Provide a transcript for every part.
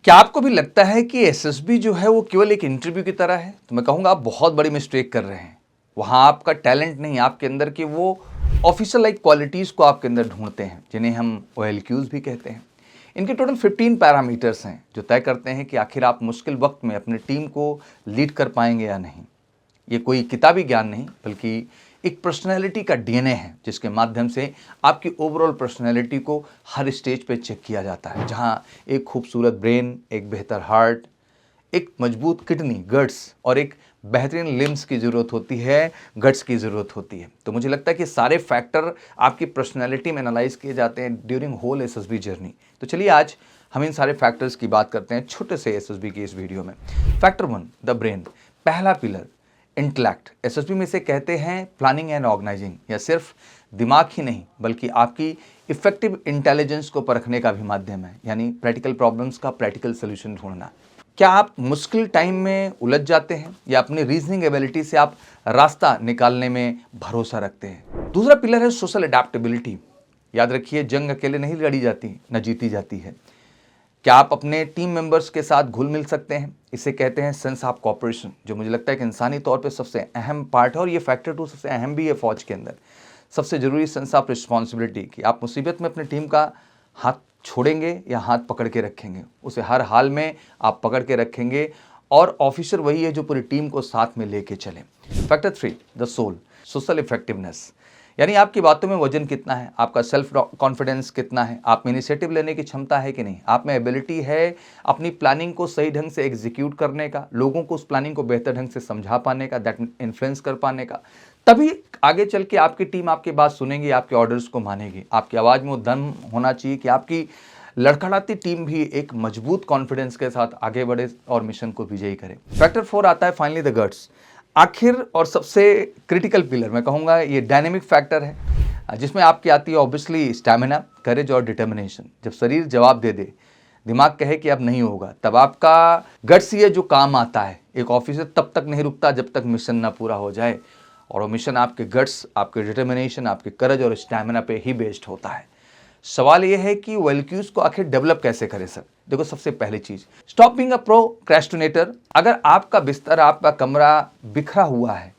क्या आपको भी लगता है कि एसएसबी जो है वो केवल एक इंटरव्यू की तरह है? तो मैं कहूँगा आप बहुत बड़ी मिस्टेक कर रहे हैं। वहाँ आपका टैलेंट नहीं, आपके अंदर के वो ऑफिसर लाइक क्वालिटीज़ को आपके अंदर ढूंढते हैं, जिन्हें हम OLQs भी कहते हैं। इनके टोटल 15 पैरामीटर्स हैं जो तय करते हैं कि आखिर आप मुश्किल वक्त में अपनी टीम को लीड कर पाएंगे या नहीं। ये कोई किताबी ज्ञान नहीं, बल्कि एक पर्सनैलिटी का DNA है, जिसके माध्यम से आपकी ओवरऑल पर्सनैलिटी को हर स्टेज पे चेक किया जाता है। जहाँ एक खूबसूरत ब्रेन, एक बेहतर हार्ट, एक मजबूत किडनी गट्स और एक बेहतरीन लिम्स की ज़रूरत होती है, गट्स की ज़रूरत होती है। तो मुझे लगता है कि सारे फैक्टर आपकी पर्सनैलिटी में एनालाइज किए जाते हैं ड्यूरिंग होल एसएसबी जर्नी। तो चलिए आज हम इन सारे फैक्टर्स की बात करते हैं छोटे से एसएसबी की इस वीडियो में। Factor 1, the brain. पहला पिलर इंटेलेक्ट। एसएसबी में से कहते हैं प्लानिंग एंड ऑर्गेनाइजिंग। या सिर्फ दिमाग ही नहीं, बल्कि आपकी इफेक्टिव इंटेलिजेंस को परखने का भी माध्यम है, यानी प्रैक्टिकल प्रॉब्लम्स का प्रैक्टिकल सोल्यूशन ढूंढना। क्या आप मुश्किल टाइम में उलझ जाते हैं या अपनी रीजनिंग एबिलिटी से आप रास्ता निकालने में भरोसा रखते हैं? दूसरा पिलर है सोशल अडेप्टेबिलिटी। याद रखिए, जंग अकेले नहीं लड़ी जाती, न जीती जाती है। क्या आप अपने टीम मेंबर्स के साथ घुल मिल सकते हैं? इसे कहते हैं सेंस ऑफ कोऑपरेशन, जो मुझे लगता है कि इंसानी तौर पे सबसे अहम पार्ट है, और ये फैक्टर 2 सबसे अहम भी है फौज के अंदर। सबसे जरूरी सेंस ऑफ रिस्पॉन्सिबिलिटी, कि आप मुसीबत में अपनी टीम का हाथ छोड़ेंगे या हाथ पकड़ के रखेंगे। उसे हर हाल में आप पकड़ के रखेंगे, और ऑफिसर वही है जो पूरी टीम को साथ में लेके चले। Factor 3, the soul. Social effectiveness, यानी आपकी बातों में वजन कितना है, आपका सेल्फ कॉन्फिडेंस कितना है, आप में इनिशिएटिव लेने की क्षमता है कि नहीं, आप में एबिलिटी है अपनी प्लानिंग को सही ढंग से एग्जीक्यूट करने का, लोगों को उस प्लानिंग को बेहतर ढंग से समझा पाने का, दैट इन्फ्लुएंस कर पाने का। तभी आगे चल के आपकी टीम आपकी बात सुनेगी, आपके ऑर्डर्स को मानेगी। आपकी आवाज़ में वो दम होना चाहिए कि आपकी लड़खड़ाती टीम भी एक मजबूत कॉन्फिडेंस के साथ आगे बढ़े और मिशन को विजयी करे। फैक्टर 4 आता है फाइनली द गट्स। आखिर और सबसे क्रिटिकल पिलर मैं कहूँगा ये डायनेमिक फैक्टर है, जिसमें आपकी आती है ऑब्वियसली स्टैमिना, करेज और डिटर्मिनेशन। जब शरीर जवाब दे दे, दिमाग कहे कि अब नहीं होगा, तब आपका गट्स ये जो काम आता है। एक ऑफिसर तब तक नहीं रुकता जब तक मिशन ना पूरा हो जाए, और वो मिशन आपके गट्स, आपके डिटर्मिनेशन, आपके करेज और स्टैमिना पे ही बेस्ड होता है। सवाल यह है कि OLQs को आखिर डेवलप कैसे करें सर? देखो, सबसे पहली चीज, स्टॉप बीइंग अ प्रोक्रेस्टिनेटर। अगर आपका बिस्तर, आपका कमरा बिखरा हुआ है,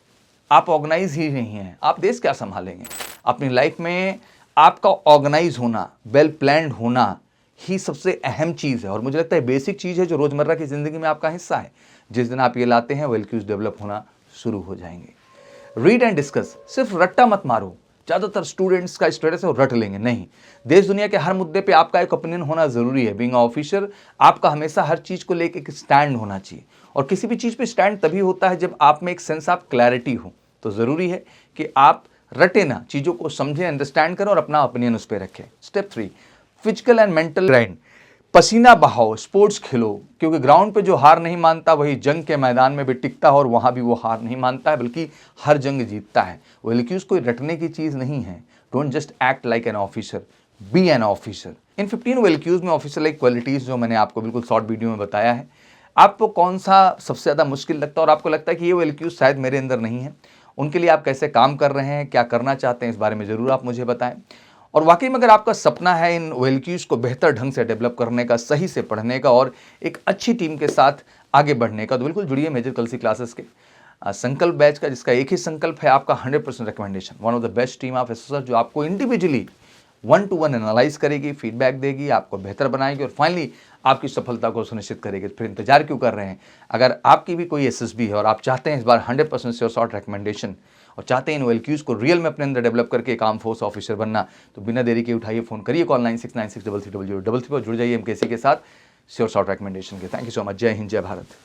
आप ऑर्गेनाइज ही नहीं है, आप देश क्या संभालेंगे? अपनी लाइफ में आपका ऑर्गेनाइज होना, वेल प्लान्ड होना ही सबसे अहम चीज है, और मुझे लगता है बेसिक चीज है जो रोजमर्रा की जिंदगी में आपका हिस्सा है। जिस दिन आप ये लाते हैं, OLQs डेवलप होना शुरू हो जाएंगे। Read and discuss. सिर्फ रट्टा मत मारो। ज़्यादातर स्टूडेंट्स का स्टेटस है वो रट लेंगे, नहीं। देश दुनिया के हर मुद्दे पे आपका एक ओपिनियन होना ज़रूरी है। बीइंग ऑफिसर, आपका हमेशा हर चीज़ को लेकर एक स्टैंड होना चाहिए, और किसी भी चीज़ पे स्टैंड तभी होता है जब आप में एक सेंस ऑफ क्लैरिटी हो। तो ज़रूरी है कि आप रटे ना, चीज़ों को समझें, अंडरस्टैंड करें और अपना ओपिनियन उस पर रखें। Step 3, physical and mental grind. पसीना बहाओ, स्पोर्ट्स खेलो, क्योंकि ग्राउंड पे जो हार नहीं मानता वही जंग के मैदान में भी टिकता है, और वहाँ भी वो हार नहीं मानता है, बल्कि हर जंग जीतता है। OLQs कोई रटने की चीज़ नहीं है। Don't just act like an officer, be an officer. In 15 OLQs में ऑफिसर लाइक क्वालिटीज़ जो मैंने आपको बिल्कुल शॉर्ट वीडियो में बताया है, आपको कौन सा सबसे ज़्यादा मुश्किल लगता है और आपको लगता है कि ये OLQs शायद मेरे अंदर नहीं है, उनके लिए आप कैसे काम कर रहे हैं, क्या करना चाहते हैं, इस बारे में ज़रूर आप मुझे बताएं। और वाकई में अगर आपका सपना है इन OLQs को बेहतर ढंग से डेवलप करने का, सही से पढ़ने का और एक अच्छी टीम के साथ आगे बढ़ने का, तो बिल्कुल जुड़िए मेजर कलसी क्लासेस के संकल्प बैच का, जिसका एक ही संकल्प है आपका 100% recommendation. One of the best team of assessor, जो आपको इंडिविजुअली 1 to 1 एनालाइज करेगी, फीडबैक देगी, आपको बेहतर बनाएगी और फाइनली आपकी सफलता को सुनिश्चित करेगी। फिर इंतजार क्यों कर रहे हैं? अगर आपकी भी कोई SSB है और आप चाहते हैं इस बार 100% श्योर शॉर्ट रिकमेंडेशन, और चाहते हैं इन OLQs को रियल में अपने अंदर डेवलप करके एक आर्म फोर्स ऑफिसर बनना, तो बिना देरी के उठाइए फ़ोन, करिए कॉल 9696330033 पर, जुड़ जाइए MKC के साथ श्योर शॉर्ट रिकमेंडेशन के। Thank you so much. जय हिंद, जय भारत।